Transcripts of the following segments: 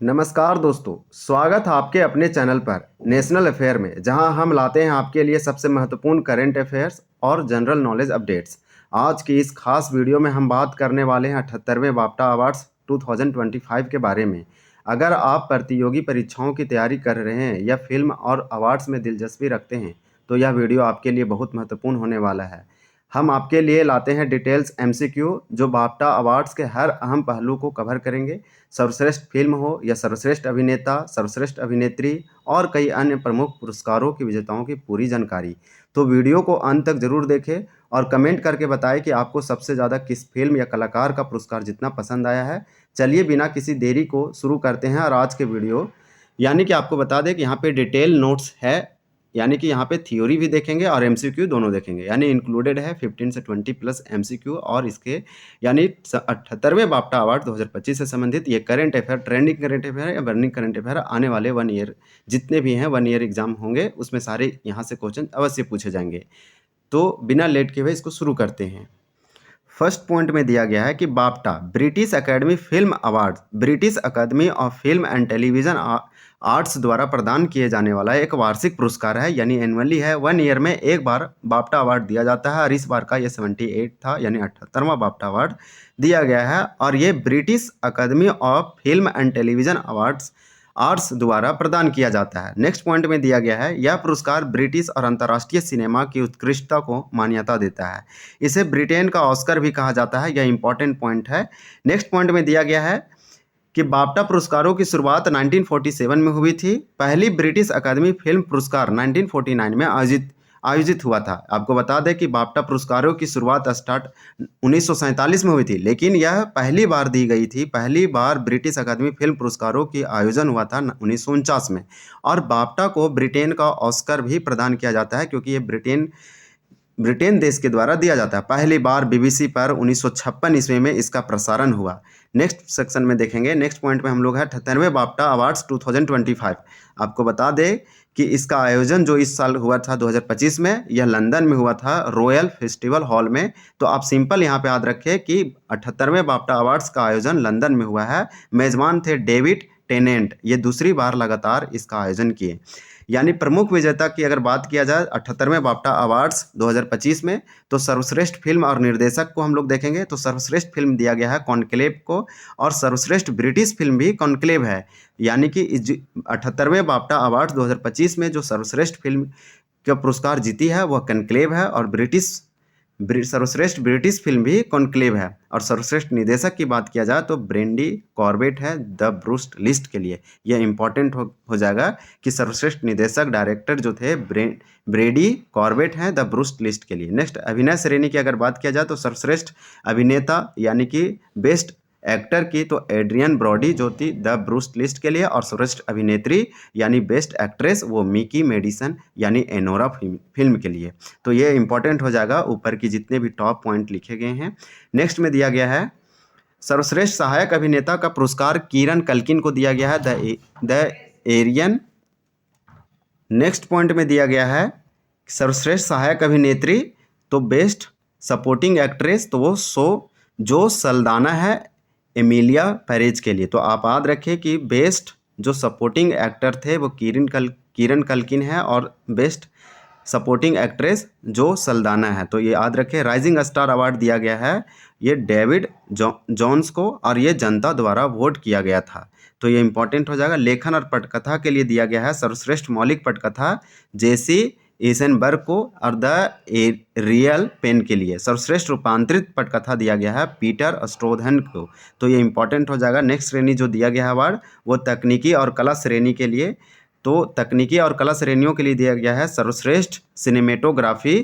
नमस्कार दोस्तों, स्वागत है आपके अपने चैनल पर नेशनल अफेयर में, जहां हम लाते हैं आपके लिए सबसे महत्वपूर्ण करंट अफेयर्स और जनरल नॉलेज अपडेट्स। आज की इस खास वीडियो में हम बात करने वाले हैं 78वें बाफ्टा अवार्ड्स 2025 के बारे में। अगर आप प्रतियोगी परीक्षाओं की तैयारी कर रहे हैं या फिल्म और अवार्ड्स में दिलचस्पी रखते हैं, तो यह वीडियो आपके लिए बहुत महत्वपूर्ण होने वाला है। हम आपके लिए लाते हैं डिटेल्स एमसीक्यू जो बाफ्टा अवार्ड्स के हर अहम पहलू को कवर करेंगे। सर्वश्रेष्ठ फिल्म हो या सर्वश्रेष्ठ अभिनेता, सर्वश्रेष्ठ अभिनेत्री और कई अन्य प्रमुख पुरस्कारों की विजेताओं की पूरी जानकारी। तो वीडियो को अंत तक जरूर देखें और कमेंट करके बताएं कि आपको सबसे ज़्यादा किस फिल्म या कलाकार का पुरस्कार जितना पसंद आया है। चलिए बिना किसी देरी को शुरू करते हैं और आज के वीडियो यानी कि आपको बता दें कि यहाँ पे डिटेल नोट्स है, यानी कि यहाँ पे थ्योरी भी देखेंगे और एमसीक्यू दोनों देखेंगे, यानी इंक्लूडेड है 15 से 20 प्लस एमसीक्यू और इसके यानी 78वें बाफ्टा अवार्ड 2025 से संबंधित ये current affair, trending current affair या बर्निंग करंट अफेयर आने वाले 1 ईयर जितने भी हैं 1 ईयर एग्जाम होंगे उसमें सारे यहाँ से क्वेश्चन अवश्य पूछे जाएंगे। तो बिना लेट के हुए इसको शुरू करते हैं। फर्स्ट पॉइंट में दिया गया है कि BAFTA British academy film award British अकादमी of film and television arts द्वारा प्रदान किए जाने वाला एक वार्षिक पुरस्कार है, यानी एनुअली है। 1 ईयर में एक बार बाफ्टा अवार्ड दिया जाता है और इस बार का ये 78 था, यानी 78वां बाफ्टा अवार्ड दिया गया है और ये ब्रिटिश अकादमी of film and television awards arts द्वारा प्रदान किया जाता है। नेक्स्ट पॉइंट में दिया गया है यह पुरस्कार ब्रिटिश और अंतर्राष्ट्रीय सिनेमा की उत्कृष्टता को मान्यता देता है। इसे ब्रिटेन का ऑस्कर भी कहा जाता है, यह इंपॉर्टेंट पॉइंट है। नेक्स्ट पॉइंट में दिया गया है कि बाफ्टा पुरस्कारों की शुरुआत 1947 में हुई थी। पहली ब्रिटिश अकादमी फिल्म पुरस्कार 1949 में आयोजित हुआ था। आपको बता दें कि बाफ्टा पुरस्कारों की शुरुआत स्टार्ट 1947 में हुई थी, लेकिन यह पहली बार दी गई थी। पहली बार ब्रिटिश अकादमी फिल्म पुरस्कारों की आयोजन हुआ था 1949 में। और बाफ्टा को ब्रिटेन का ऑस्कर भी प्रदान किया जाता है, क्योंकि ये ब्रिटेन देश के द्वारा दिया जाता है। पहली बार बीबीसी पर 1956 ईस्वी में इसका प्रसारण हुआ। नेक्स्ट सेक्शन में देखेंगे, नेक्स्ट पॉइंट में हम लोग है 78वें बाफ्टा अवार्ड्स 2025। आपको बता दें कि इसका आयोजन जो इस साल हुआ था 2025 में, यह लंदन में हुआ था रॉयल फेस्टिवल हॉल में। तो आप सिंपल यहाँ पे याद रखें कि 78वें बाफ्टा अवार्ड्स का आयोजन लंदन में हुआ है। मेजबान थे डेविड टेनेंट, ये दूसरी बार लगातार इसका आयोजन किए। यानी प्रमुख विजेता की अगर बात किया जाए 78वें बाफ्टा अवार्ड्स 2025 में, तो सर्वश्रेष्ठ फिल्म और निर्देशक को हम लोग देखेंगे तो सर्वश्रेष्ठ फिल्म दिया गया है कॉन्क्लेव को और सर्वश्रेष्ठ ब्रिटिश फिल्म भी कॉन्क्लेव है। यानी कि 78वें बाफ्टा अवार्ड्स 2025 में जो सर्वश्रेष्ठ फिल्म का पुरस्कार जीती है वह कॉन्क्लेव है और सर्वश्रेष्ठ ब्रिटिश फिल्म भी कॉन्क्लेव है। और सर्वश्रेष्ठ निदेशक की बात किया जाए तो ब्रेंडी कॉर्बेट है द ब्रूस्ट लिस्ट के लिए। यह इंपॉर्टेंट हो जाएगा कि सर्वश्रेष्ठ निदेशक डायरेक्टर जो थे ब्रेडी कॉर्बेट हैं द ब्रूस्ट लिस्ट के लिए। नेक्स्ट अभिनय श्रेणी की अगर बात किया जाए तो सर्वश्रेष्ठ अभिनेता यानी कि बेस्ट एक्टर की तो एड्रियन ब्रॉडी जो थी द ब्रूस्ट लिस्ट के लिए, और सर्वश्रेष्ठ अभिनेत्री यानी बेस्ट एक्ट्रेस वो मिकी मेडिसन यानी एनोरा फिल्म के लिए। तो ये इंपॉर्टेंट हो जाएगा, ऊपर की जितने भी टॉप पॉइंट लिखे गए हैं। नेक्स्ट में दिया गया है सर्वश्रेष्ठ सहायक अभिनेता का पुरस्कार कीरन कल्किन को दिया गया है द एरियन। नेक्स्ट पॉइंट में दिया गया है सर्वश्रेष्ठ सहायक अभिनेत्री तो बेस्ट सपोर्टिंग एक्ट्रेस तो वो जो सल्दाना है एमिलिया पेरेज के लिए। तो आप याद रखें कि बेस्ट जो सपोर्टिंग एक्टर थे वो कीरन कल्किन है और बेस्ट सपोर्टिंग एक्ट्रेस जो सल्दाना है। तो ये याद रखें। राइजिंग स्टार अवार्ड दिया गया है ये डेविड जॉन्स को और ये जनता द्वारा वोट किया गया था। तो ये इंपॉर्टेंट हो जाएगा। लेखन और पटकथा के लिए दिया गया है सर्वश्रेष्ठ मौलिक पटकथा जेसी एसेनबर्ग को और द रियल पेन के लिए। सर्वश्रेष्ठ रूपांतरित पटकथा दिया गया है पीटर स्ट्रोधन को। तो ये इंपॉर्टेंट हो जाएगा। नेक्स्ट श्रेणी जो दिया गया है अवार्ड वो तकनीकी और कला श्रेणी के लिए। तो तकनीकी और कला श्रेणियों के लिए दिया गया है सर्वश्रेष्ठ सिनेमेटोग्राफी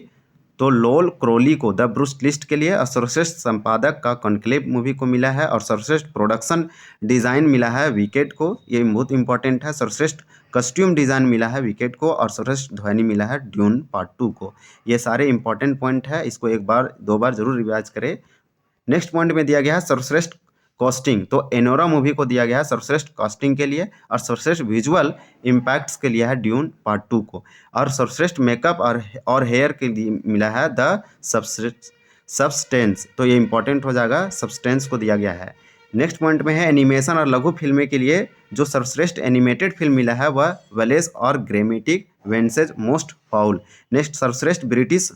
तो लोल क्रोली को द ब्रूस्ट लिस्ट के लिए, और सर्वश्रेष्ठ संपादक का कॉन्क्लेव मूवी को मिला है, और सर्वश्रेष्ठ प्रोडक्शन डिज़ाइन मिला है विकेट को। ये बहुत इंपॉर्टेंट है। सर्वश्रेष्ठ कस्ट्यूम डिज़ाइन मिला है विकेट को और सर्वश्रेष्ठ ध्वनि मिला है ड्यून पार्ट 2 को। ये सारे इंपॉर्टेंट पॉइंट है, इसको एक बार दो बार जरूर रिवाइज करें। नेक्स्ट पॉइंट में दिया गया है सर्वश्रेष्ठ कॉस्टिंग तो एनोरा मूवी को दिया गया है सर्वश्रेष्ठ कॉस्टिंग के लिए, और सर्वश्रेष्ठ विजुअल इम्पैक्ट्स के लिए है ड्यून पार्ट 2 को, और सर्वश्रेष्ठ मेकअप और हेयर के लिए मिला है द सब्सटेंस। तो ये इंपॉर्टेंट हो जाएगा, सब्सटेंस को दिया गया है। नेक्स्ट पॉइंट में है एनिमेशन और लघु फिल्में के लिए जो सर्वश्रेष्ठ एनिमेटेड फिल्म मिला है वह वेलेस और ग्रेमेटिक वेंसेज मोस्ट फाउल। नेक्स्ट सर्वश्रेष्ठ ब्रिटिश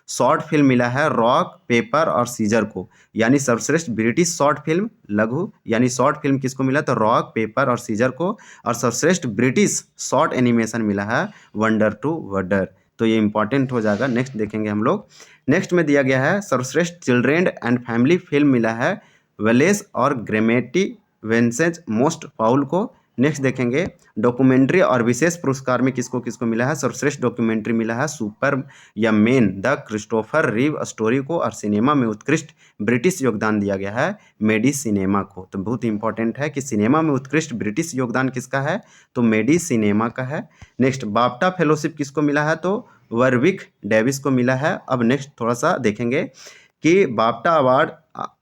शॉर्ट फिल्म मिला है रॉक पेपर और सीजर को, यानी सर्वश्रेष्ठ ब्रिटिश शॉर्ट फिल्म लघु यानी शॉर्ट फिल्म किसको मिला तो रॉक पेपर और सीजर को, और सर्वश्रेष्ठ ब्रिटिश शॉर्ट एनिमेशन मिला है वंडर टू वंडर। तो ये इंपॉर्टेंट हो जाएगा। नेक्स्ट देखेंगे हम लोग। नेक्स्ट में दिया गया है सर्वश्रेष्ठ चिल्ड्रेन एंड फैमिली फिल्म मिला है वेलेस और ग्रेमेटी वेंसेज मोस्ट फाउल को। नेक्स्ट देखेंगे डॉक्यूमेंट्री और विशेष पुरस्कार में किसको किसको मिला है। सर्वश्रेष्ठ डॉक्यूमेंट्री मिला है सुपर या मेन द क्रिस्टोफर रीव स्टोरी को, और सिनेमा में उत्कृष्ट ब्रिटिश योगदान दिया गया है मेडी सिनेमा को। तो बहुत इंपॉर्टेंट है कि सिनेमा में उत्कृष्ट ब्रिटिश योगदान किसका है तो मेडी सिनेमा का है। नेक्स्ट बाफ्टा फेलोशिप किसको मिला है तो वर्विक डेविस को मिला है। अब नेक्स्ट थोड़ा सा देखेंगे कि बाफ्टा अवार्ड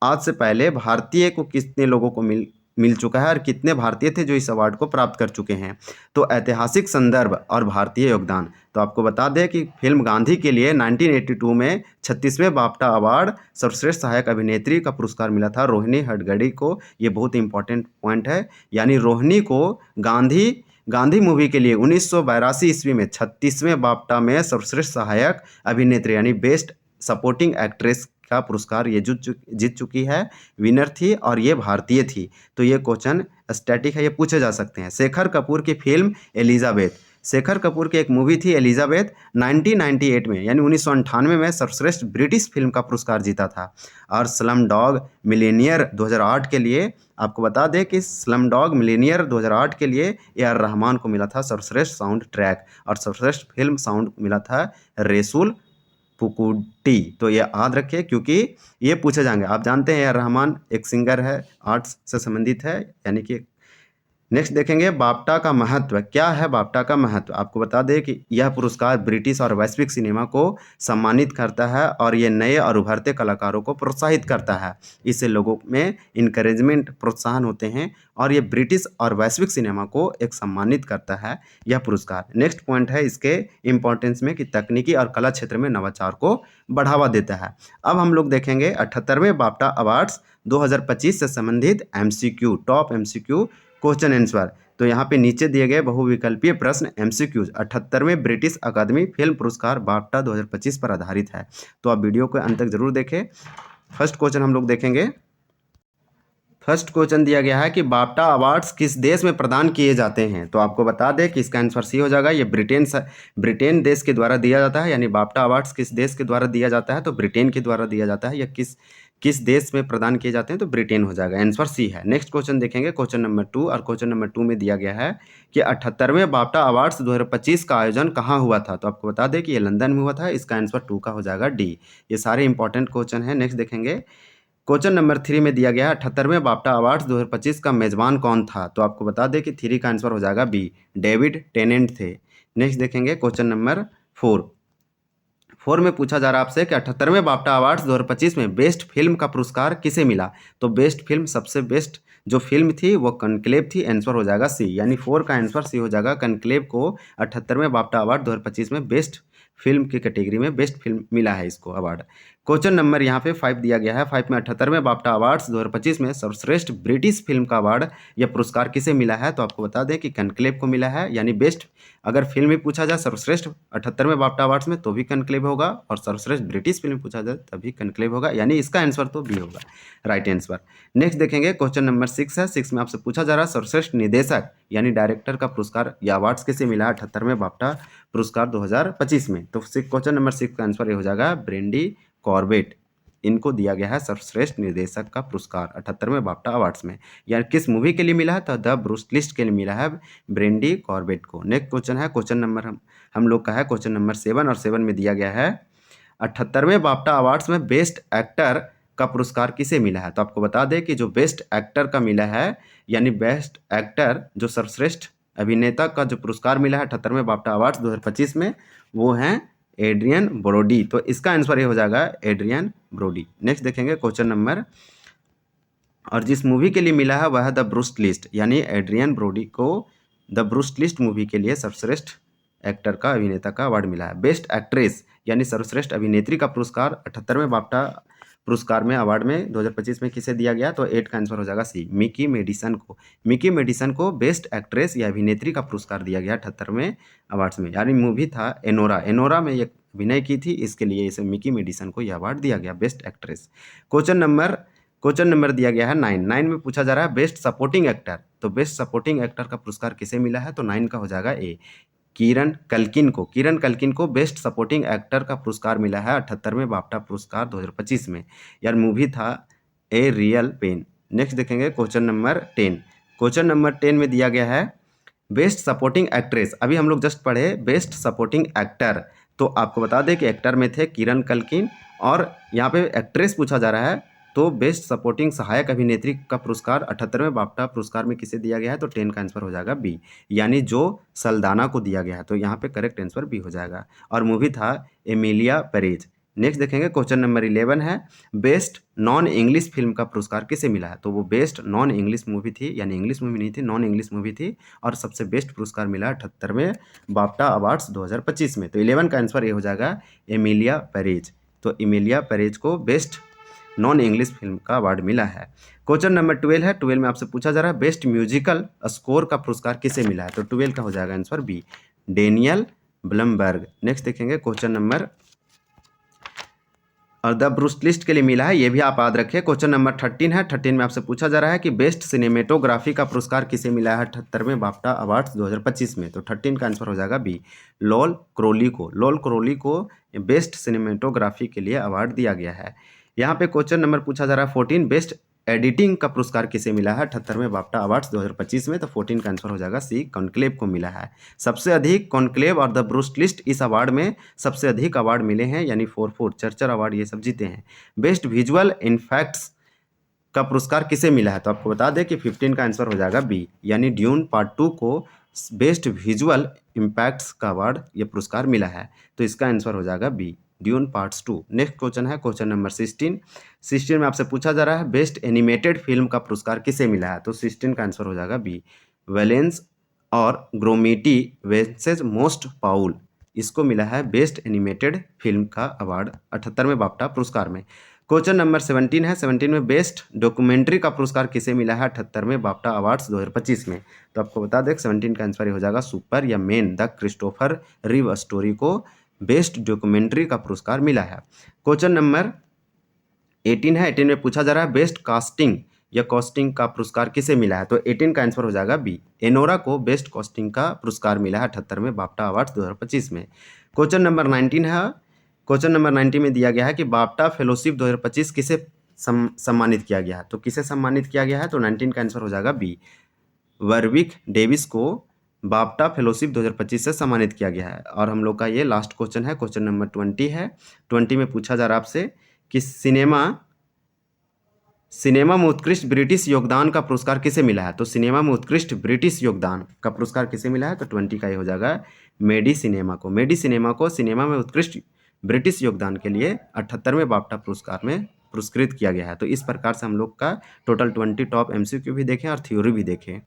आज से पहले भारतीय को कितने लोगों को मिल चुका है और कितने भारतीय थे जो इस अवार्ड को प्राप्त कर चुके हैं। तो ऐतिहासिक संदर्भ और भारतीय योगदान, तो आपको बता दें कि फिल्म गांधी के लिए 1982 में 36वें बाफ्टा अवार्ड सर्वश्रेष्ठ सहायक अभिनेत्री का पुरस्कार मिला था रोहिणी हडगड़ी को। ये बहुत इंपॉर्टेंट पॉइंट है, यानी रोहिणी को गांधी मूवी के लिए 1982 ईस्वी में 36वें बाफ्टा में सर्वश्रेष्ठ सहायक अभिनेत्री यानी बेस्ट सपोर्टिंग एक्ट्रेस का पुरस्कार ये जीत चुकी है, विनर थी और ये भारतीय थी। तो ये क्वेश्चन स्टैटिक है, ये पूछे जा सकते हैं। शेखर कपूर की फिल्म एलिजाबेथ, शेखर कपूर की एक मूवी थी एलिजाबेथ 1998 में यानी 1998 में सर्वश्रेष्ठ ब्रिटिश फिल्म का पुरस्कार जीता था। और स्लम डॉग मिलेनियर 2008 के लिए आपको बता दें कि स्लम डॉग मिलेनियर 2008 के लिए A.R. रहमान को मिला था सर्वश्रेष्ठ साउंड ट्रैक, और सर्वश्रेष्ठ फिल्म साउंड मिला था रेसुल पुकुटी। तो ये याद रखिए क्योंकि ये पूछे जाएंगे। आप जानते हैं A.R. रहमान एक सिंगर है, आर्ट्स से संबंधित है यानी कि। नेक्स्ट देखेंगे बाफ्टा का महत्व, क्या है बाफ्टा का महत्व। आपको बता दें कि यह पुरस्कार ब्रिटिश और वैश्विक सिनेमा को सम्मानित करता है और ये नए और उभरते कलाकारों को प्रोत्साहित करता है। इससे लोगों में इंकरेजमेंट प्रोत्साहन होते हैं और ये ब्रिटिश और वैश्विक सिनेमा को एक सम्मानित करता है यह पुरस्कार। नेक्स्ट पॉइंट है इसके इम्पोर्टेंस में कि तकनीकी और कला क्षेत्र में नवाचार को बढ़ावा देता है। अब हम लोग देखेंगे 78वें बाफ्टा अवार्ड्स 2025 से संबंधित MCQ top MCQ question answer. तो यहाँ पे नीचे दिए गए बहुविकल्पीय प्रश्न MCQs 78वें ब्रिटिश अकादमी फिल्म पुरस्कार बाफ्टा 2025 पर आधारित है। तो आप वीडियो को अंत तक जरूर देखें। फर्स्ट क्वेश्चन हम लोग देखेंगे। फर्स्ट क्वेश्चन दिया गया है कि बाफ्टा अवार्ड्स किस देश में प्रदान किए जाते हैं। तो आपको बता दें कि इसका आंसर सी हो जाएगा। ये ब्रिटेन देश के द्वारा दिया जाता है, यानी बाफ्टा अवार्ड्स किस देश के द्वारा दिया जाता है तो ब्रिटेन के द्वारा दिया जाता है। या किस देश में प्रदान किए जाते हैं तो ब्रिटेन हो जाएगा, आंसर सी है। नेक्स्ट क्वेश्चन देखेंगे क्वेश्चन नंबर 2, और क्वेश्चन नंबर 2 में दिया गया है कि 78वें बाफ्टा अवार्ड्स 2025 का आयोजन कहाँ हुआ था। तो आपको बता दें कि ये लंदन में हुआ था, इसका आंसर 2 का हो जाएगा डी। ये सारे इंपॉर्टेंट क्वेश्चन है। नेक्स्ट देखेंगे क्वेश्चन नंबर 3 में दिया गया है 78वें बाफ्टा अवार्ड्स 2025 का मेजबान कौन था। तो आपको बता दें कि 3 का आंसर हो जाएगा बी, डेविड टेनेंट थे। नेक्स्ट देखेंगे क्वेश्चन नंबर 4 में पूछा जा रहा है आपसे कि 78वें बाफ्टा अवार्ड्स 2025 में बेस्ट फिल्म का पुरस्कार किसे मिला। तो बेस्ट फिल्म सबसे बेस्ट जो फिल्म थी वो कनक्लेव थी, आंसर हो जाएगा सी, यानी 4 का आंसर सी हो जाएगा। कनक्लेव को 78वें बाफ्टा अवार्ड 2025 में बेस्ट फिल्म की कैटेगरी में बेस्ट फिल्म मिला है इसको अवार्ड। क्वेश्चन नंबर यहाँ पे 5 दिया गया है। 5 में 78वें बाफ्टा अवार्ड्स 2025 में सर्वश्रेष्ठ ब्रिटिश फिल्म का अवार्ड या पुरस्कार किसे मिला है। तो आपको बता दें कि कनक्लेव को मिला है, यानी बेस्ट अगर फिल्म भी पूछा जाए सर्वश्रेष्ठ 78वें बाफ्टा अवार्ड्स में तो भी कनक्लेव होगा, और सर्वश्रेष्ठ ब्रिटिश फिल्म पूछा जाए तभी कनक्लेव होगा, यानी इसका आंसर तो बी होगा, राइट आंसर। नेक्स्ट देखेंगे क्वेश्चन नंबर 6 है। 6 में आपसे पूछा जा रहा है सर्वश्रेष्ठ निर्देशक यानी डायरेक्टर का पुरस्कार या अवार्ड्स किसे मिला है 78वें बाफ्टा पुरस्कार 2025 में। तो क्वेश्चन नंबर 6 का आंसर ये हो जाएगा ब्रेंडी कॉर्बेट, इनको दिया गया है सर्वश्रेष्ठ निर्देशक का पुरस्कार 78वें बाफ्टा अवार्ड्स में। यार किस मूवी के लिए मिला है तो द ब्रूस लिस्ट के लिए मिला है ब्रेंडी कॉर्बेट को। नेक्स्ट क्वेश्चन है क्वेश्चन नंबर हम लोग का है क्वेश्चन नंबर 7, और 7 में दिया गया है 78वें बाफ्टा अवार्ड्स में बेस्ट एक्टर का पुरस्कार किसे मिला है। तो आपको बता दें कि जो बेस्ट एक्टर का मिला है यानी बेस्ट एक्टर जो सर्वश्रेष्ठ अभिनेता का जो पुरस्कार मिला है 78वें बाफ्टा अवार्ड्स 2025 में वो हैं एड्रियन ब्रोडी। तो इसका आंसर ये हो जाएगा एड्रियन ब्रोडी। नेक्स्ट देखेंगे क्वेश्चन नंबर, और जिस मूवी के लिए मिला है वह है द ब्रूस लिस्ट, यानी एड्रियन ब्रोडी को द ब्रूस लिस्ट मूवी के लिए सर्वश्रेष्ठ एक्टर का अभिनेता का अवार्ड मिला है। बेस्ट एक्ट्रेस यानी सर्वश्रेष्ठ अभिनेत्री का पुरस्कार 78वें बाफ्टा पुरस्कार में अवार्ड में 2025 में किसे दिया गया, तो 8 का आंसर हो जाएगा सी, मिकी मेडिसन को। मिकी मेडिसन को बेस्ट एक्ट्रेस या अभिनेत्री का पुरस्कार दिया गया 78वें अवार्ड्स में। यानी मूवी था एनोरा, एनोरा में ये अभिनय की थी, इसके लिए इसे मिकी मेडिसन को यह अवार्ड दिया गया बेस्ट एक्ट्रेस। क्वेश्चन नंबर दिया गया है 9 में पूछा जा रहा है बेस्ट सपोर्टिंग एक्टर। तो बेस्ट सपोर्टिंग एक्टर का पुरस्कार किसे मिला है, तो 9 का हो जाएगा ए, किरण कल्किन को। किरण कल्किन को बेस्ट सपोर्टिंग एक्टर का पुरस्कार मिला है 78वें बाफ्टा पुरस्कार 2025 में। यार मूवी था ए रियल पेन। नेक्स्ट देखेंगे क्वेश्चन नंबर 10। क्वेश्चन नंबर 10 में दिया गया है बेस्ट सपोर्टिंग एक्ट्रेस। अभी हम लोग जस्ट पढ़े बेस्ट सपोर्टिंग एक्टर, तो आपको बता दें कि एक्टर में थे किरण कल्किन, और यहाँ पे एक्ट्रेस पूछा जा रहा है, तो बेस्ट सपोर्टिंग सहायक अभिनेत्री का पुरस्कार 78वें बाफ्टा पुरस्कार में किसे दिया गया है, तो 10 का आंसर हो जाएगा बी, यानी जो सल्दाना को दिया गया है। तो यहाँ पे करेक्ट आंसर बी हो जाएगा, और मूवी था एमिलिया पेरेज। नेक्स्ट देखेंगे क्वेश्चन नंबर 11 है बेस्ट नॉन इंग्लिश फिल्म का पुरस्कार किसे मिला है, तो वो बेस्ट नॉन इंग्लिश मूवी थी, यानी इंग्लिश मूवी नहीं थी, नॉन इंग्लिश मूवी थी, और सबसे बेस्ट पुरस्कार मिला 78वें बाफ्टा अवार्ड्स 2025 में। तो 11 का आंसर ये हो जाएगा एमिलिया पेरेज। तो एमिलिया पेरेज को बेस्ट नॉन इंग्लिश फिल्म का अवार्ड मिला है। क्वेश्चन नंबर 12 है, 12 में आपसे पूछा जा रहा है बेस्ट म्यूजिकल स्कोर का पुरस्कार किसे मिला है, तो 12 का हो जाएगा answer B, Daniel Blumberg. Next देखेंगे क्वेश्चन नंबर, और द ब्रूस लिस्ट के लिए मिला है, ये भी आप याद रखें। क्वेश्चन नंबर 13 है, 13 में आपसे पूछा जा रहा है कि बेस्ट सिनेमेटोग्राफी का पुरस्कार किसे मिला है 78वें बाफ्टा अवार्ड्स 2025 में, तो 13 का आंसर हो जाएगा बी, लॉल क्रोली को। लॉल क्रोली को बेस्ट सिनेमेटोग्राफी के लिए अवार्ड दिया गया है। यहाँ पे क्वेश्चन नंबर पूछा जा रहा है 14 बेस्ट एडिटिंग का पुरस्कार किसे मिला है 78वें बाफ्टा अवार्ड्स 2025 में, तो 14 का आंसर हो जाएगा सी, कॉन्क्लेव को मिला है। सबसे अधिक कॉन्क्लेव और द ब्रूस लिस्ट इस अवार्ड में सबसे अधिक अवार्ड मिले हैं, यानी 4 चर्चर अवार्ड ये सब जीते हैं। बेस्ट विजुअल इनफैक्ट्स का पुरस्कार किसे मिला है, तो आपको बता दें कि 15 का आंसर हो जाएगा बी, यानी ड्यून पार्ट 2 को बेस्ट विजुअल इम्पैक्ट्स का अवार्ड ये पुरस्कार मिला है, तो इसका आंसर हो जाएगा B, Dune parts 2। Next question है क्वेश्चन नंबर 16 में आपसे पूछा जा रहा है बेस्ट एनिमेटेड फिल्म का पुरस्कार किसे मिला है, तो 16 का आंसर हो जाएगा बी, वैलेंस और ग्रोमेटी वेंसेज मोस्ट पाउल, इसको मिला है बेस्ट एनिमेटेड फिल्म का अवार्ड 78वें बाफ्टा पुरस्कार में। क्वेश्चन नंबर 17 है, 17 में बेस्ट डॉक्यूमेंट्री का पुरस्कार किसे मिला है 78वें बाफ्टा अवार्ड्स 2025 में, तो आपको बता दें 17 का आंसर हो जाएगा सुपर या मेन द क्रिस्टोफर रिव स्टोरी को बेस्ट डॉक्यूमेंट्री का पुरस्कार मिला है। क्वेश्चन नंबर 18 है, 18 में पूछा जा रहा है बेस्ट कास्टिंग या कॉस्टिंग का पुरस्कार किसे मिला है, तो 18 का आंसर हो जाएगा बी, एनोरा को बेस्ट कॉस्टिंग का पुरस्कार मिला है 78वें बाफ्टा अवार्ड्स 2025 में। क्वेश्चन नंबर 19 है, क्वेश्चन नंबर 19 में दिया गया है कि बाफ्टा फेलोशिप 2025 किसे सम्मानित किया गया है, तो किसे सम्मानित किया गया है, तो 19 का आंसर हो जाएगा बी, वर्विक डेविस को बाफ्टा फेलोशिप 2025 से सम्मानित किया गया है। और हम लोग का ये लास्ट क्वेश्चन है, क्वेश्चन नंबर 20 है। 20 में पूछा जा रहा है आपसे कि सिनेमा में उत्कृष्ट ब्रिटिश योगदान का पुरस्कार किसे मिला है, तो सिनेमा में उत्कृष्ट ब्रिटिश योगदान का पुरस्कार किसे मिला है, तो 20 का ये हो जाएगा मेडी सिनेमा को। मेडी सिनेमा को सिनेमा में उत्कृष्ट ब्रिटिश योगदान के लिए 78वें बाफ्टा पुरस्कार में पुरस्कृत किया गया है। तो इस प्रकार से हम लोग का टोटल 20 टॉप MCQ भी देखें और थ्योरी भी देखें।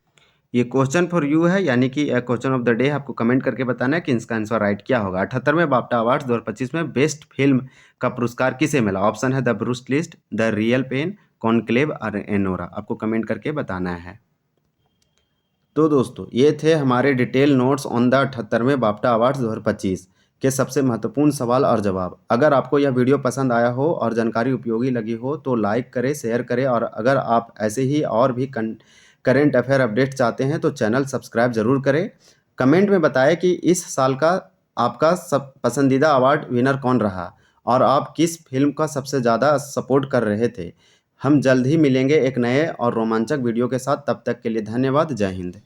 ये क्वेश्चन फॉर यू है, यानी कि क्वेश्चन ऑफ द डे आपको कमेंट करके बताना है कि इसका आंसर राइट क्या होगा। 78वें बाफ्टा अवार्ड्स 2025 में बेस्ट फिल्म का पुरस्कार किसे मिला, ऑप्शन है the Bruce list, the Real Pain, Conclave और एनोरा, आपको कमेंट करके बताना है। तो दोस्तों ये थे हमारे डिटेल नोट्स ऑन द 78वें बाफ्टा अवार्ड्स 2025 के सबसे महत्वपूर्ण सवाल और जवाब। अगर आपको यह वीडियो पसंद आया हो और जानकारी उपयोगी लगी हो तो लाइक करें, शेयर करें, और अगर आप ऐसे ही और भी करेंट अफेयर अपडेट चाहते हैं तो चैनल सब्सक्राइब ज़रूर करें। कमेंट में बताएं कि इस साल का आपका सब पसंदीदा अवार्ड विनर कौन रहा और आप किस फिल्म का सबसे ज़्यादा सपोर्ट कर रहे थे। हम जल्द ही मिलेंगे एक नए और रोमांचक वीडियो के साथ, तब तक के लिए धन्यवाद। जय हिंद।